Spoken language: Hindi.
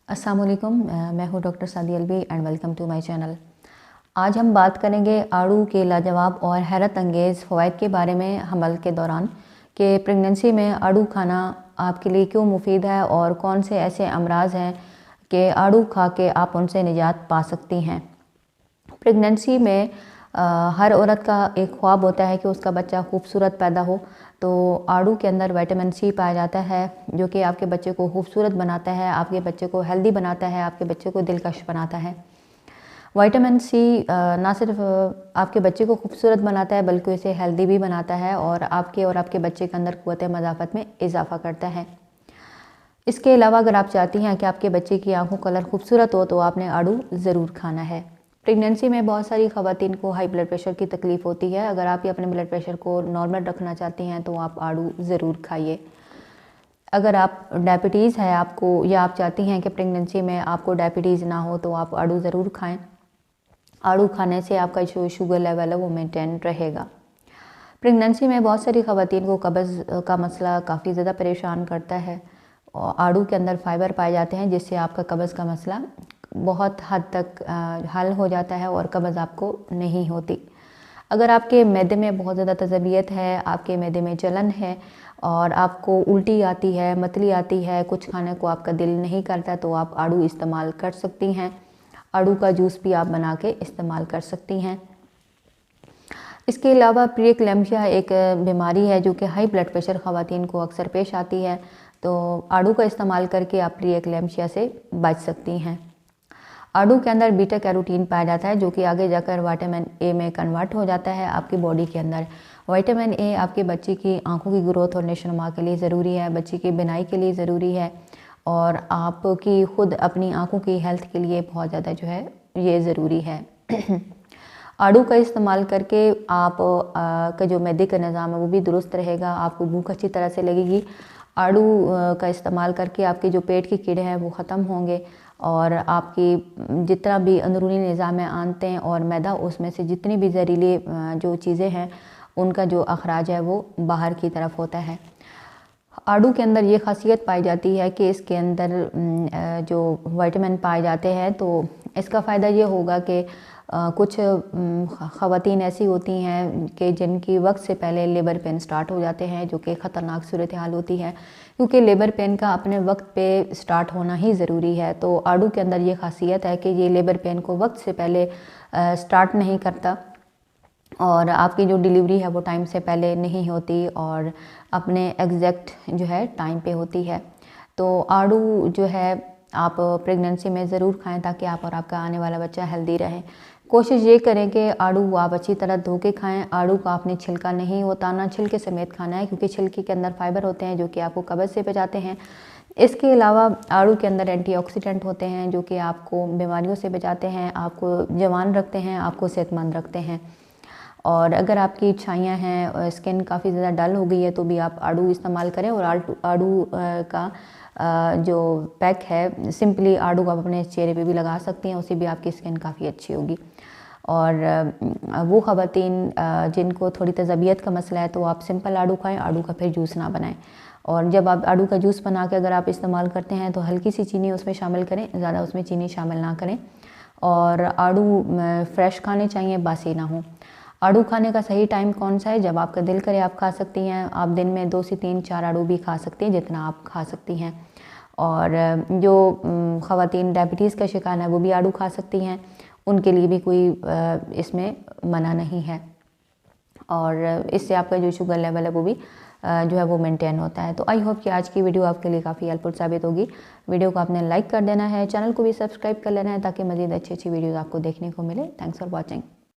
अस्सलाम वालेकुम, मैं हूँ doctor Sadia Alvi and welcome to my channel. आज हम बात करेंगे आड़ू के लाजवाब और हैरत अंगेज़ फ़वाइद के बारे में हमल के दौरान कि प्रेगनेंसी में आड़ू खाना आपके लिए क्यों मुफीद है और कौन से ऐसे अमराज हैं कि आड़ू खा के आप उनसे निजात पा सकती हैं। प्रेगनेंसी में हर औरत का एक ख्वाब होता है कि उसका बच्चा खूबसूरत पैदा हो। तो आड़ू के अंदर विटामिन सी पाया जाता है जो कि आपके बच्चे को खूबसूरत बनाता है, आपके बच्चे को हेल्दी बनाता है, आपके बच्चे को दिलकश बनाता है। विटामिन सी ना सिर्फ आपके बच्चे को खूबसूरत बनाता है बल्कि उसे हेल्दी भी बनाता है और आपके बच्चे के अंदर क़ुव्वत मदाफ़त में इजाफ़ा करता है। इसके अलावा अगर आप चाहती हैं कि आपके बच्चे की आंखों कलर खूबसूरत हो तो आपने आड़ू ज़रूर खाना है। प्रेगनेंसी में बहुत सारी ख़वातीन को हाई ब्लड प्रेशर की तकलीफ़ होती है। अगर आप अपने ब्लड प्रेशर को नॉर्मल रखना चाहती हैं तो आप आड़ू ज़रूर खाइए। अगर आप डायबिटीज़ है आपको या आप चाहती हैं कि प्रेगनेंसी में आपको डायबिटीज़ ना हो तो आप आड़ू ज़रूर खाएं। आड़ू खाने से आपका जो शुगर लेवल है वो मेंटेन रहेगा। प्रेगनेंसी में बहुत सारी ख़वातीन को कब्ज़ का मसला काफ़ी ज़्यादा परेशान करता है और आड़ू के अंदर फ़ाइबर पाए जाते हैं जिससे आपका कब्ज़ का मसला बहुत हद तक हल हो जाता है और कब्ज़ आपको नहीं होती। अगर आपके मैदे में बहुत ज़्यादा तज़बियत है, आपके मैदे में जलन है और आपको उल्टी आती है, मतली आती है, कुछ खाने को आपका दिल नहीं करता तो आप आड़ू इस्तेमाल कर सकती हैं। आड़ू का जूस भी आप बना के इस्तेमाल कर सकती हैं। इसके अलावा प्री-एक्लैम्सिया एक बीमारी है जो कि हाई ब्लड प्रेशर ख़वातीन को अक्सर पेश आती है। तो आड़ू का इस्तेमाल करके आप प्री-एक्लैम्सिया से बच सकती हैं। आड़ू के अंदर बीटा कैरोटीन पाया जाता है जो कि आगे जाकर विटामिन ए में कन्वर्ट हो जाता है आपकी बॉडी के अंदर। विटामिन ए आपके बच्चे की आंखों की ग्रोथ और नशोनुमा के लिए ज़रूरी है, बच्चे की बिनाई के लिए ज़रूरी है और आपकी ख़ुद अपनी आंखों की हेल्थ के लिए बहुत ज़्यादा जो है ये ज़रूरी है। आड़ू का इस्तेमाल करके आप का जो मैदे का निज़ाम है वो भी दुरुस्त रहेगा, आपको भूख अच्छी तरह से लगेगी। आड़ू का इस्तेमाल करके आपके जो पेट के कीड़े हैं वो ख़त्म होंगे और आपकी जितना भी अंदरूनी निज़ाम है आंतें और मैदा उसमें से जितनी भी जहरीली जो चीज़ें हैं उनका जो अखराज है वो बाहर की तरफ होता है। आड़ू के अंदर ये ख़ासियत पाई जाती है कि इसके अंदर जो विटामिन पाए जाते हैं तो इसका फ़ायदा ये होगा कि कुछ ख़वातीन ऐसी होती हैं कि जिनकी वक्त से पहले लेबर पेन स्टार्ट हो जाते हैं जो कि ख़तरनाक सूरत हाल होती है क्योंकि लेबर पेन का अपने वक्त पे स्टार्ट होना ही ज़रूरी है। तो आड़ू के अंदर ये ख़ासियत है कि ये लेबर पेन को वक्त से पहले स्टार्ट नहीं करता और आपकी जो डिलीवरी है वो टाइम से पहले नहीं होती और अपने एग्जैक्ट जो है टाइम पे होती है। तो आड़ू जो है आप प्रेगनेंसी में ज़रूर खाएं ताकि आप और आपका आने वाला बच्चा हेल्दी रहे। कोशिश ये करें कि आड़ू आप अच्छी तरह धो के खाएँ। आड़ू का आपने छिलका नहीं उतारना, छिलके समेत खाना है क्योंकि छिलके के अंदर फ़ाइबर होते हैं जो कि आपको कब्ज़ से बचाते हैं। इसके अलावा आड़ू के अंदर एंटीऑक्सीडेंट होते हैं जो कि आपको बीमारियों से बचाते हैं, आपको जवान रखते हैं, आपको सेहतमंद रखते हैं। और अगर आपकी छाइयाँ हैं, स्किन काफ़ी ज़्यादा डल हो गई है तो भी आप आड़ू इस्तेमाल करें और आड़ू का जो पैक है सिंपली आड़ू आप अपने चेहरे पे भी लगा सकती हैं, उससे भी आपकी स्किन काफ़ी अच्छी होगी। और वो ख़वातीन जिनको थोड़ी तज़बियत का मसला है तो आप सिंपल आड़ू खाएं, आड़ू का फिर जूस ना बनाएं। और जब आप आड़ू का जूस बना के अगर आप इस्तेमाल करते हैं तो हल्की सी चीनी उसमें शामिल करें, ज़्यादा उसमें चीनी शामिल ना करें। और आड़ू फ्रेश खाने चाहिए, बासी ना हो। आड़ू खाने का सही टाइम कौन सा है? जब आपका दिल करे आप खा सकती हैं। आप दिन में 2 से 3-4 आड़ू भी खा सकती हैं जितना आप खा सकती हैं। और जो ख़वातीन डायबिटीज़ का शिकार है वो भी आड़ू खा सकती हैं, उनके लिए भी कोई इसमें मना नहीं है और इससे आपका जो शुगर लेवल है वो भी जो है वो मेंटेन होता है। तो आई होप कि आज की वीडियो आपके लिए काफ़ी हेल्पफुल साबित होगी। वीडियो को आपने लाइक कर देना है, चैनल को भी सब्सक्राइब कर लेना है ताकि मज़ीद अच्छी अच्छी वीडियोज़ आपको देखने को मिले। Thanks for watching.